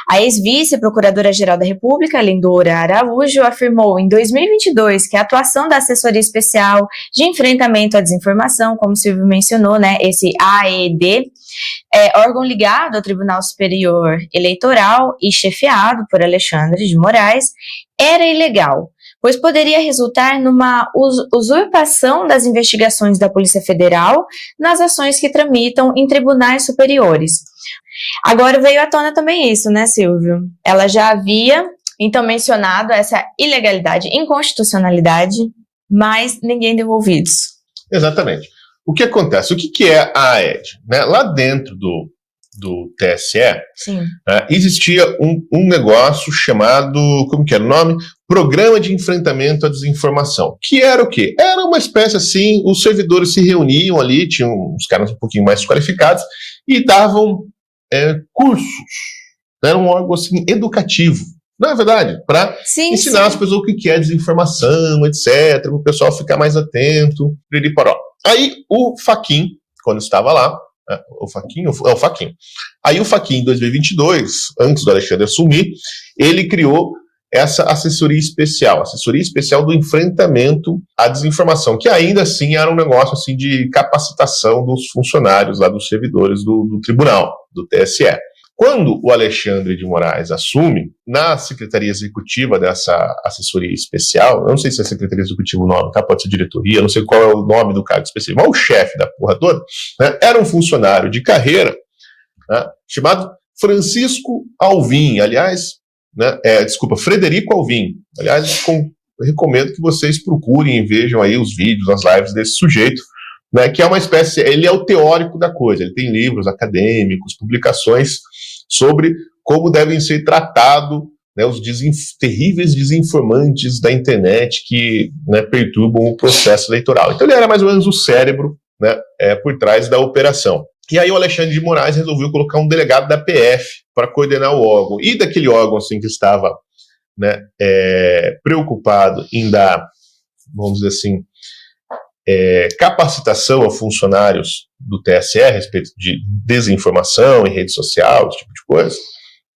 A ex-vice-procuradora-geral da República, Lindora Araújo, afirmou em 2022 que a atuação da Assessoria Especial de Enfrentamento à Desinformação, como o Silvio mencionou, né, esse AED, órgão ligado ao Tribunal Superior Eleitoral e chefiado por Alexandre de Moraes, era ilegal, pois poderia resultar numa usurpação das investigações da Polícia Federal nas ações que tramitam em tribunais superiores. Agora veio à tona também isso, né, Silvio? Ela já havia, então, mencionado essa ilegalidade, inconstitucionalidade, mas ninguém deu ouvidos. Exatamente. O que acontece? O que é a AED? Né? Lá dentro do TSE, existia um negócio chamado, como que era o nome? Programa de Enfrentamento à Desinformação. Que era o quê? Era uma espécie assim, os servidores se reuniam ali, tinham uns caras um pouquinho mais qualificados, e davam cursos. Era um órgão assim, educativo. Não é verdade? Para ensinar as pessoas o que é desinformação, etc., para o pessoal ficar mais atento. Aí o Fachin, quando estava lá, o Fachin. Aí o Fachin, em 2022, antes do Alexandre assumir, ele criou essa assessoria especial do enfrentamento à desinformação, que ainda assim era um negócio assim, de capacitação dos funcionários, lá dos servidores do tribunal, do TSE. Quando o Alexandre de Moraes assume, na Secretaria Executiva dessa assessoria especial, eu não sei se é Secretaria Executiva o nome, tá? Pode ser diretoria, não sei qual é o nome do cargo específico, mas o chefe da porra toda, né, era um funcionário de carreira, né, chamado Francisco Alvim, aliás, né, Frederico Alvim. Aliás, recomendo que vocês procurem e vejam aí os vídeos, as lives desse sujeito, né, que é uma espécie, ele é o teórico da coisa, ele tem livros acadêmicos, publicações sobre como devem ser tratados, né, os terríveis desinformantes da internet que, né, perturbam o processo eleitoral. Então ele era mais ou menos o cérebro, né, por trás da operação. E aí o Alexandre de Moraes resolveu colocar um delegado da PF para coordenar o órgão. E daquele órgão assim, que estava, né, preocupado em dar, vamos dizer assim, capacitação a funcionários do TSE a respeito de desinformação em rede social, esse tipo de coisa,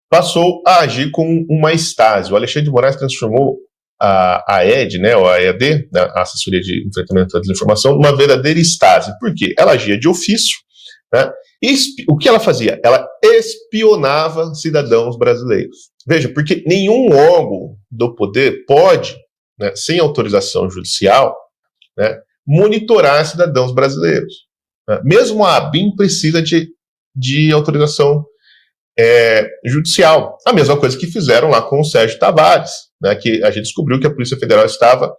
passou a agir com uma Stasi. O Alexandre de Moraes transformou a AED, né, ou a EAD, a Assessoria de Enfrentamento à Desinformação, numa verdadeira Stasi. Por quê? Ela agia de ofício, né? O que ela fazia? Ela espionava cidadãos brasileiros. Veja, porque nenhum órgão do poder pode, né, sem autorização judicial, né, monitorar cidadãos brasileiros. Mesmo a ABIN precisa de autorização judicial. A mesma coisa que fizeram lá com o Sérgio Tavares, né, que a gente descobriu que a Polícia Federal estava,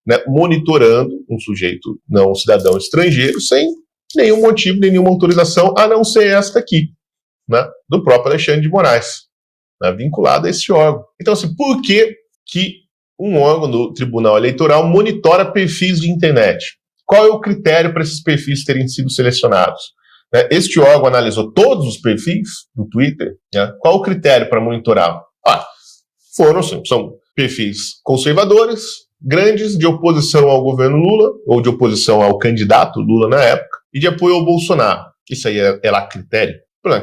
né, monitorando um cidadão estrangeiro sem nenhum motivo, nenhuma autorização, a não ser esta aqui, né, do próprio Alexandre de Moraes, né, vinculado a esse órgão. Então, assim, por que um órgão do Tribunal Eleitoral monitora perfis de internet? Qual é o critério para esses perfis terem sido selecionados? Este órgão analisou todos os perfis do Twitter. Né? Qual o critério para monitorar? São perfis conservadores, grandes, de oposição ao governo Lula, ou de oposição ao candidato Lula na época, e de apoio ao Bolsonaro. Isso aí é lá critério?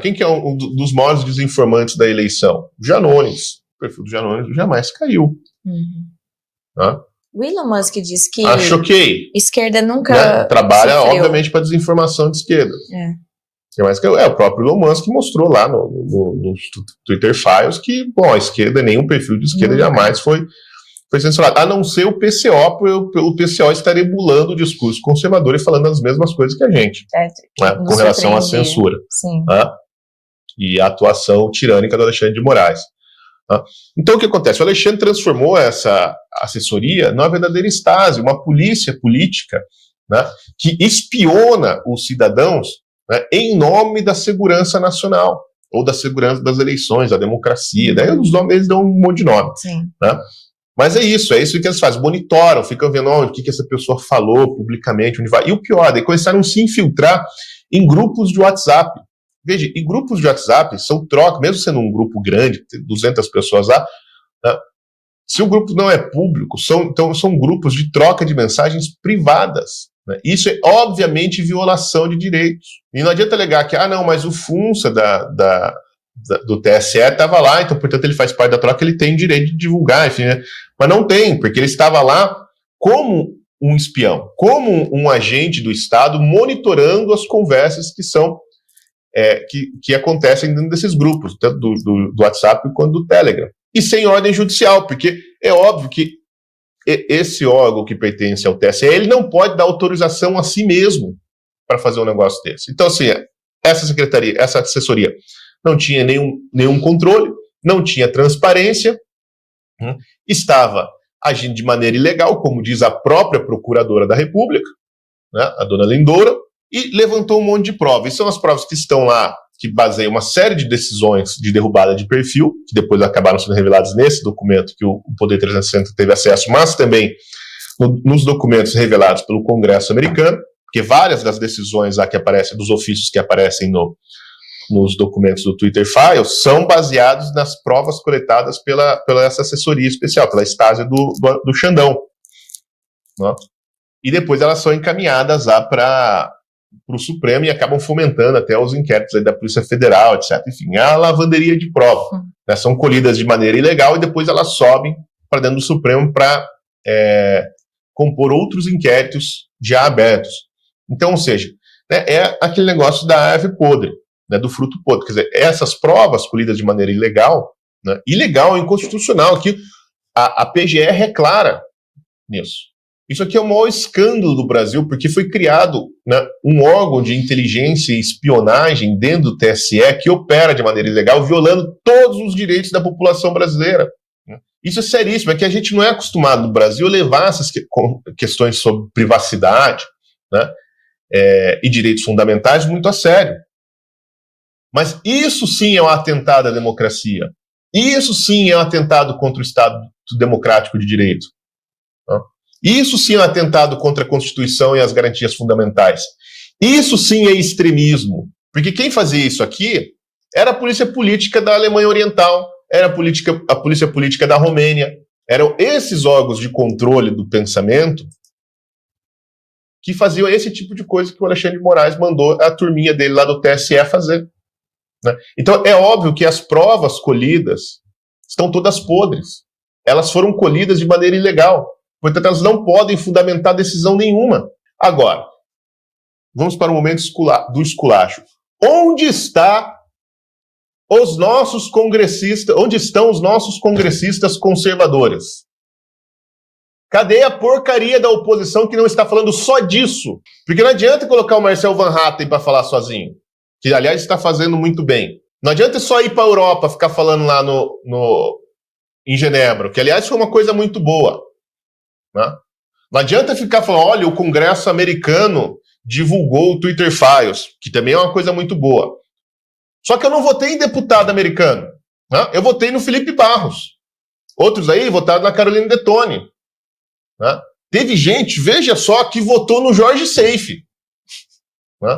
Quem que é um dos maiores desinformantes da eleição? O Janones. O perfil do Janones jamais caiu. O Elon Musk diz que esquerda nunca, né, trabalha, sofreu, obviamente, para desinformação de esquerda. O próprio Elon Musk mostrou lá no Twitter Files que, bom, a esquerda, nenhum perfil de esquerda jamais foi censurado, a não ser o PCO, pelo PCO estar ebulando o discurso conservador e falando as mesmas coisas que a gente, né, com relação à censura, né, e a atuação tirânica do Alexandre de Moraes. Então o que acontece? O Alexandre transformou essa assessoria numa verdadeira Stasi, uma polícia política, né, que espiona os cidadãos, né, em nome da segurança nacional, ou da segurança das eleições, da democracia. Daí os nomes, eles dão um monte de nome. Né? Mas é isso que eles fazem, monitoram, ficam vendo o que essa pessoa falou publicamente, onde vai. E o pior, daí começaram a se infiltrar em grupos de WhatsApp. Veja, e grupos de WhatsApp são troca, mesmo sendo um grupo grande, 200 pessoas lá, né, se o grupo não é público, são grupos de troca de mensagens privadas. Né? Isso é, obviamente, violação de direitos. E não adianta alegar que, mas o FUNSA do TSE estava lá, então, portanto, ele faz parte da troca, ele tem direito de divulgar, enfim, né? Mas não tem, porque ele estava lá como um espião, como um agente do Estado, monitorando as conversas que são que acontecem dentro desses grupos, tanto do WhatsApp quanto do Telegram. E sem ordem judicial, porque é óbvio que esse órgão que pertence ao TSE, ele não pode dar autorização a si mesmo para fazer um negócio desse. Então, assim, essa secretaria, essa assessoria não tinha nenhum controle, não tinha transparência, estava agindo de maneira ilegal, como diz a própria Procuradora da República, né, a dona Lindora, e levantou um monte de provas. E são as provas que estão lá, que baseiam uma série de decisões de derrubada de perfil, que depois acabaram sendo reveladas nesse documento que o Poder 360 teve acesso, mas também nos documentos revelados pelo Congresso americano, porque várias das decisões lá que aparecem, dos ofícios que aparecem nos documentos do Twitter Files, são baseados nas provas coletadas pela essa assessoria especial, pela Stasi do Xandão. Né? E depois elas são encaminhadas lá para o Supremo e acabam fomentando até os inquéritos aí da Polícia Federal, etc. Enfim, é a lavanderia de prova. Né? São colhidas de maneira ilegal e depois elas sobem para dentro do Supremo para compor outros inquéritos já abertos. Então, ou seja, né, é aquele negócio da árvore podre, né, do fruto podre. Quer dizer, essas provas colhidas de maneira ilegal, né, ilegal, inconstitucional, que a PGR é clara nisso. Isso aqui é o maior escândalo do Brasil, porque foi criado, né, um órgão de inteligência e espionagem dentro do TSE que opera de maneira ilegal, violando todos os direitos da população brasileira. Isso é seríssimo, é que a gente não é acostumado no Brasil a levar essas questões sobre privacidade, né, e direitos fundamentais muito a sério. Mas isso sim é um atentado à democracia. Isso sim é um atentado contra o Estado democrático de direito. Né? Isso sim é um atentado contra a Constituição e as garantias fundamentais. Isso sim é extremismo. Porque quem fazia isso aqui era a polícia política da Alemanha Oriental, era a polícia política da Romênia. Eram esses órgãos de controle do pensamento que faziam esse tipo de coisa que o Alexandre de Moraes mandou a turminha dele lá do TSE fazer. Né? Então é óbvio que as provas colhidas estão todas podres. Elas foram colhidas de maneira ilegal. Portanto, elas não podem fundamentar decisão nenhuma. Agora, vamos para o momento do esculacho. Onde estão os nossos congressistas conservadores? Cadê a porcaria da oposição que não está falando só disso? Porque não adianta colocar o Marcel Van Hatten para falar sozinho, que, aliás, está fazendo muito bem. Não adianta só ir para a Europa, ficar falando lá em Genebra, que, aliás, foi uma coisa muito boa. Né? Não adianta ficar falando, olha, o Congresso americano divulgou o Twitter Files, que também é uma coisa muito boa. Só que eu não votei em deputado americano. Né? Eu votei no Felipe Barros. Outros aí votaram na Caroline Detone. Né? Teve gente, veja só, que votou no Jorge Seife. Né?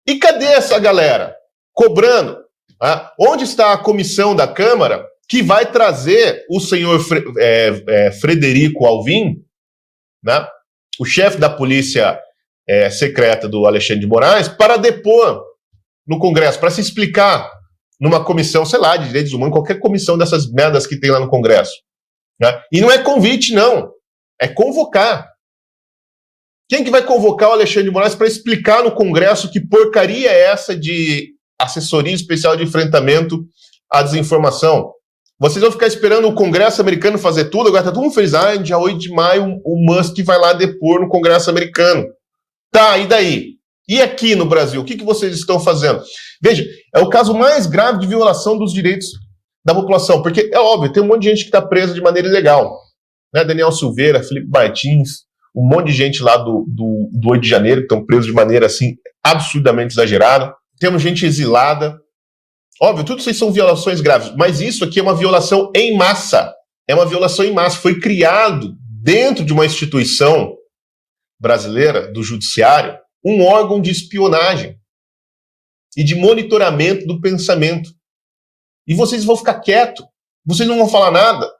E cadê essa galera? Cobrando. Né? Onde está a comissão da Câmara que vai trazer o senhor Frederico Alvim, né? O chefe da polícia secreta do Alexandre de Moraes, para depor no Congresso, para se explicar numa comissão, sei lá, de direitos humanos, qualquer comissão dessas merdas que tem lá no Congresso. Né? E não é convite, não. É convocar. Quem que vai convocar o Alexandre de Moraes para explicar no Congresso que porcaria é essa de assessoria especial de enfrentamento à desinformação? Vocês vão ficar esperando o Congresso americano fazer tudo? Agora tá todo mundo feliz. Dia 8 de maio o Musk vai lá depor no Congresso americano. Tá, e daí? E aqui no Brasil? O que vocês estão fazendo? Veja, é o caso mais grave de violação dos direitos da população. Porque, é óbvio, tem um monte de gente que está presa de maneira ilegal. Né? Daniel Silveira, Felipe Martins, um monte de gente lá do 8 de janeiro que estão presos de maneira assim absurdamente exagerada. Temos gente exilada. Óbvio, tudo isso são violações graves, mas isso aqui é uma violação em massa. É uma violação em massa. Foi criado dentro de uma instituição brasileira, do judiciário, um órgão de espionagem e de monitoramento do pensamento. E vocês vão ficar quietos. Vocês não vão falar nada.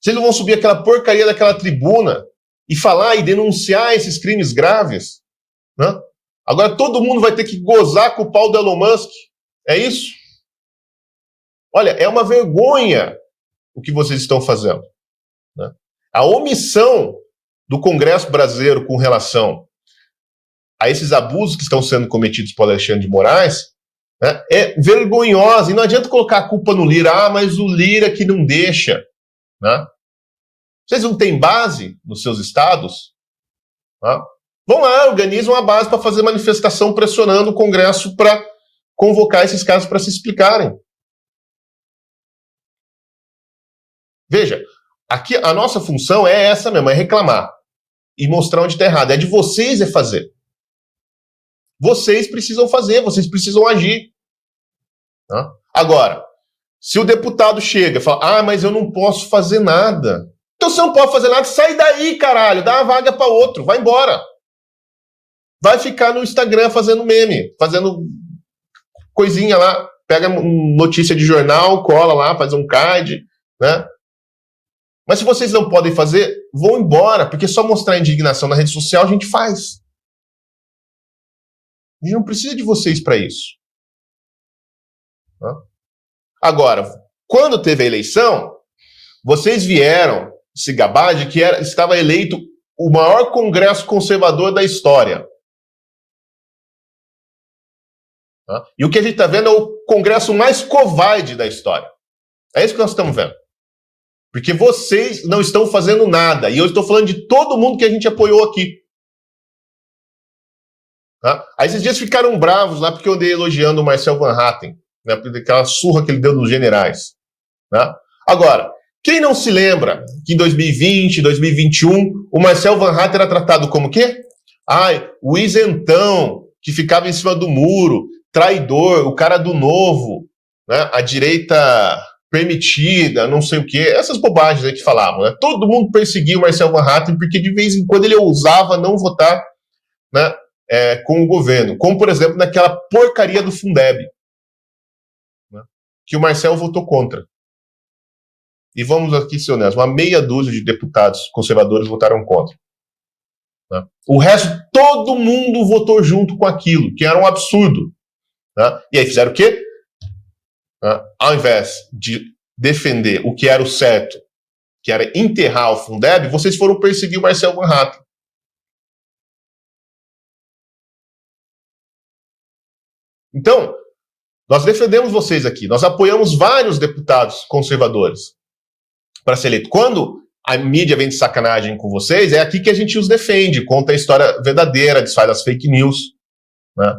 Vocês não vão subir aquela porcaria daquela tribuna e falar e denunciar esses crimes graves. Né? Agora todo mundo vai ter que gozar com o pau do Elon Musk. É isso? Olha, é uma vergonha o que vocês estão fazendo, né? A omissão do Congresso brasileiro com relação a esses abusos que estão sendo cometidos por Alexandre de Moraes, né, é vergonhosa. E não adianta colocar a culpa no Lira. Mas o Lira que não deixa, né? Vocês não têm base nos seus estados? Né? Vão lá, organizam uma base para fazer manifestação pressionando o Congresso para convocar esses casos para se explicarem. Veja, aqui a nossa função é essa mesmo, é reclamar e mostrar onde está errado. É de vocês fazer. Vocês precisam fazer, vocês precisam agir. Tá? Agora, se o deputado chega e fala, mas eu não posso fazer nada. Então você não pode fazer nada, sai daí, caralho, dá uma vaga para outro, vai embora. Vai ficar no Instagram fazendo meme, fazendo coisinha lá, pega notícia de jornal, cola lá, faz um card, né? Mas se vocês não podem fazer, vão embora, porque só mostrar indignação na rede social a gente faz. A gente não precisa de vocês para isso. Agora, quando teve a eleição, vocês vieram se gabar de que estava eleito o maior congresso conservador da história. E o que a gente está vendo é o congresso mais covarde da história. É isso que nós estamos vendo. Porque vocês não estão fazendo nada. E eu estou falando de todo mundo que a gente apoiou aqui. Aí esses dias ficaram bravos lá porque eu andei elogiando o Marcel Van Hatten, né, por aquela surra que ele deu nos generais. Né? Agora, quem não se lembra que em 2020, 2021, o Marcel Van Hatten era tratado como o quê? O isentão, que ficava em cima do muro, traidor, o cara do novo, né, a direita permitida, não sei o quê, essas bobagens aí que falavam. Né? Todo mundo perseguia o Marcel Van Hatten porque de vez em quando ele ousava não votar, né, com o governo, como por exemplo naquela porcaria do Fundeb, né, que o Marcel votou contra. E vamos aqui ser honestos, uma meia dúzia de deputados conservadores votaram contra. Né? O resto, todo mundo votou junto com aquilo, que era um absurdo. Né? E aí fizeram o quê? Ao invés de defender o que era o certo, que era enterrar o Fundeb, vocês foram perseguir o Marcel Van Hatten. Então, nós defendemos vocês aqui, nós apoiamos vários deputados conservadores para ser eleito. Quando a mídia vem de sacanagem com vocês, é aqui que a gente os defende, conta a história verdadeira, desfaz as fake news. Né?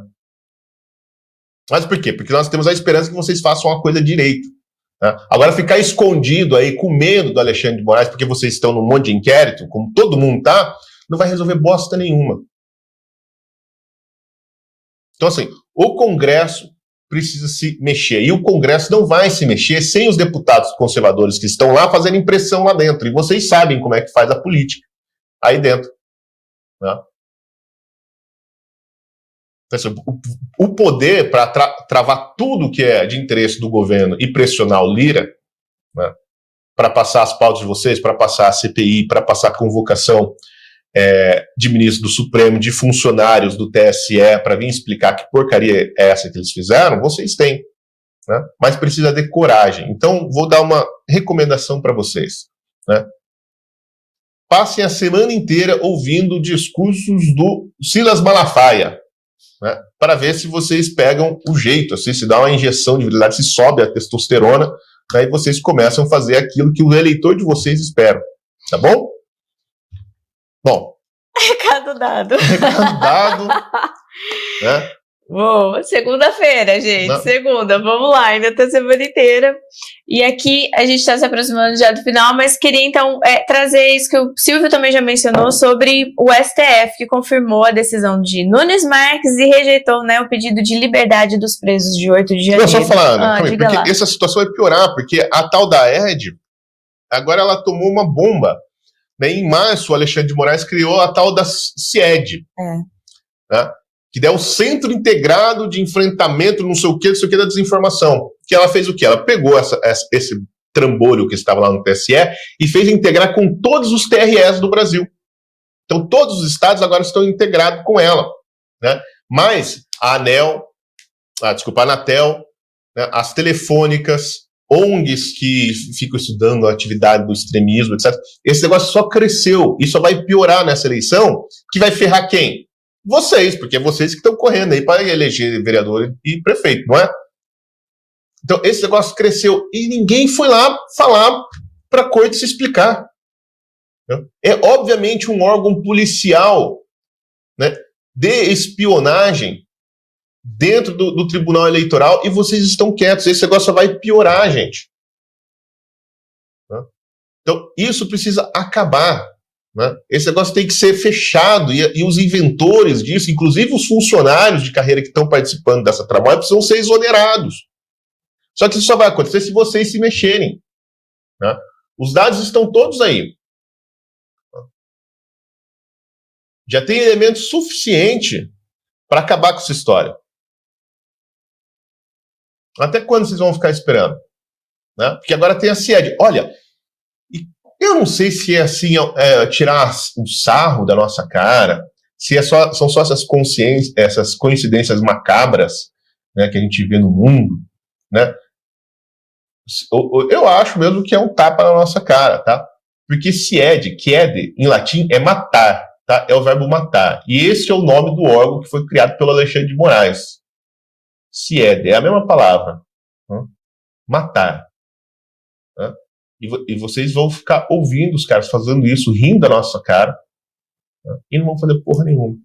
Mas por quê? Porque nós temos a esperança que vocês façam uma coisa direito. Né? Agora, ficar escondido aí, com medo do Alexandre de Moraes, porque vocês estão num monte de inquérito, como todo mundo tá, não vai resolver bosta nenhuma. Então, assim, o Congresso precisa se mexer. E o Congresso não vai se mexer sem os deputados conservadores que estão lá fazendo pressão lá dentro. E vocês sabem como é que faz a política aí dentro. Né? Então, assim, o poder para travar tudo que é de interesse do governo e pressionar o Lira, né, para passar as pautas de vocês, para passar a CPI, para passar a convocação de ministro do Supremo, de funcionários do TSE, para vir explicar que porcaria é essa que eles fizeram, vocês têm. Né? Mas precisa de coragem. Então, vou dar uma recomendação para vocês. Né? Passem a semana inteira ouvindo discursos do Silas Malafaia, né? Para ver se vocês pegam o jeito, assim, se dá uma injeção de virilidade, se sobe a testosterona, aí vocês começam a fazer aquilo que o eleitor de vocês espera. Tá bom? Bom. Recado dado. Recado dado. Né? Bom, segunda-feira, gente. Não. Segunda, vamos lá, ainda tá a semana inteira. E aqui a gente está se aproximando já do final, mas queria então trazer isso que o Silvio também já mencionou sobre o STF, que confirmou a decisão de Nunes Marques e rejeitou, né, o pedido de liberdade dos presos de 8 de janeiro. Eu só falando, porque lá. essa situação vai piorar, porque a tal da ED, agora ela tomou uma bomba. Né? Em março, o Alexandre de Moraes criou a tal da CIED. Né? Que é o Centro Integrado de Enfrentamento, não sei o que da desinformação. Que ela fez o quê? Ela pegou esse trambolho que estava lá no TSE e fez integrar com todos os TREs do Brasil. Então, todos os estados agora estão integrados com ela. Né? Mas a Anatel, né, as telefônicas, ONGs que ficam estudando a atividade do extremismo, etc. Esse negócio só cresceu e só vai piorar nessa eleição, que vai ferrar quem? Vocês, porque é vocês que estão correndo aí para eleger vereador e prefeito, não é? Então, esse negócio cresceu e ninguém foi lá falar para a corte se explicar. É, obviamente, um órgão policial, né, de espionagem dentro do Tribunal Eleitoral e vocês estão quietos. Esse negócio só vai piorar, gente. Né? Então, isso precisa acabar. Né? Esse negócio tem que ser fechado e os inventores disso, inclusive os funcionários de carreira que estão participando dessa trabalho, precisam ser exonerados. Só que isso só vai acontecer se vocês se mexerem. Né? Os dados estão todos aí. Já tem elemento suficiente para acabar com essa história. Até quando vocês vão ficar esperando? Né? Porque agora tem a CIED. Olha, eu não sei se é assim, tirar um sarro da nossa cara, se são só essas coincidências macabras, né, que a gente vê no mundo, né? Eu acho mesmo que é um tapa na nossa cara, tá? Porque CIED, em latim, é matar, tá? É o verbo matar. E esse é o nome do órgão que foi criado pelo Alexandre de Moraes. CIED, é a mesma palavra. Matar. E vocês vão ficar ouvindo os caras fazendo isso, rindo da nossa cara, e não vão fazer porra nenhuma.